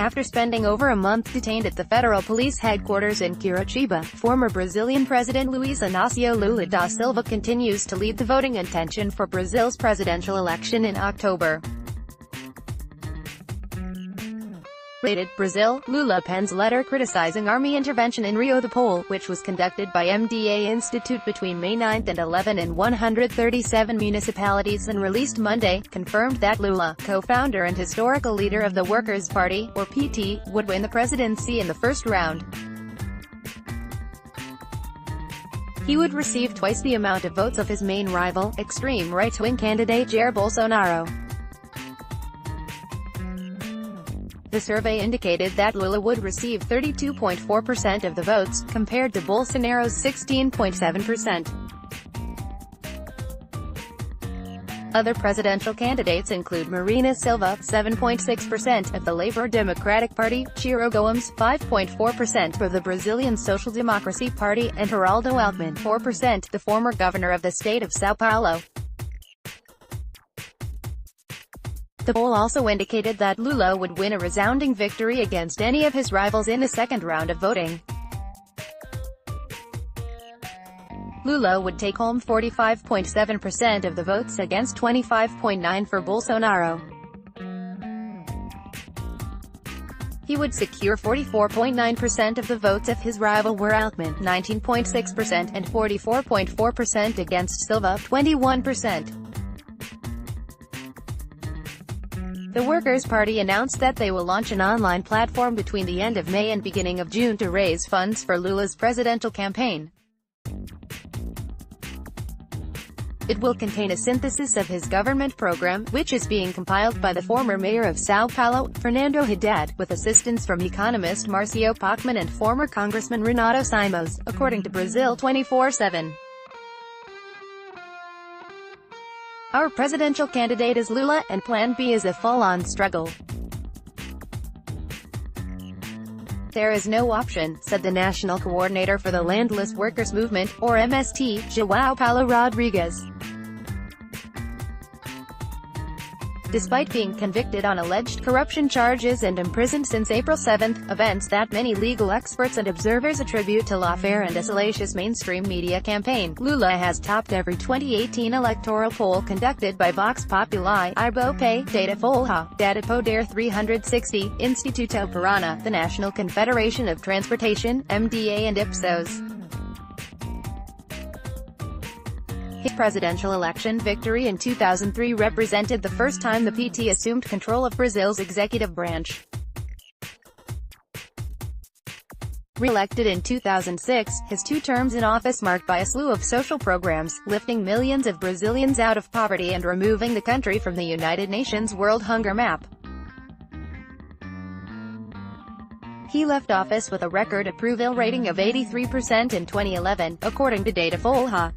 after spending over a month detained at the federal police headquarters in Curitiba. Former Brazilian President Luiz Inacio Lula da Silva continues to lead the voting intention for Brazil's presidential election in October. Rated Brazil, Lula pens letter criticizing army intervention in Rio. The poll, which was conducted by MDA Institute between May 9 and 11 in 137 municipalities and released Monday, confirmed that Lula, co-founder and historical leader of the Workers' Party, or PT, would win the presidency in the first round. He would receive twice the amount of votes of his main rival, extreme right-wing candidate Jair Bolsonaro. The survey indicated that Lula would receive 32.4% of the votes, compared to Bolsonaro's 16.7%. Other presidential candidates include Marina Silva, 7.6% of the Labour Democratic Party, Ciro Gomes, 5.4% for the Brazilian Social Democracy Party, and Geraldo Alckmin, 4%, the former governor of the state of São Paulo. The poll also indicated that Lula would win a resounding victory against any of his rivals in the second round of voting. Lula would take home 45.7% of the votes against 25.9% for Bolsonaro. He would secure 44.9% of the votes if his rival were Alckmin, 19.6%, and 44.4% against Silva, 21%. The Workers' Party announced that they will launch an online platform between the end of May and beginning of June to raise funds for Lula's presidential campaign. It will contain a synthesis of his government program, which is being compiled by the former mayor of São Paulo, Fernando Haddad, with assistance from economist Marcio Pachmann and former Congressman Renato Simões, according to Brazil 24/7. Our presidential candidate is Lula, and Plan B is a full-on struggle. There is no option, said the National Coordinator for the Landless Workers Movement, or MST, João Paulo Rodrigues. Despite being convicted on alleged corruption charges and imprisoned since April 7, events that many legal experts and observers attribute to lawfare and a salacious mainstream media campaign, Lula has topped every 2018 electoral poll conducted by Vox Populi, Ibope, Datafolha, Datapoder 360, Instituto Parana, the National Confederation of Transportation, MDA and Ipsos. His presidential election victory in 2003 represented the first time the PT assumed control of Brazil's executive branch. Re-elected in 2006, his two terms in office marked by a slew of social programs, lifting millions of Brazilians out of poverty and removing the country from the United Nations World Hunger Map. He left office with a record approval rating of 83% in 2011, according to Datafolha.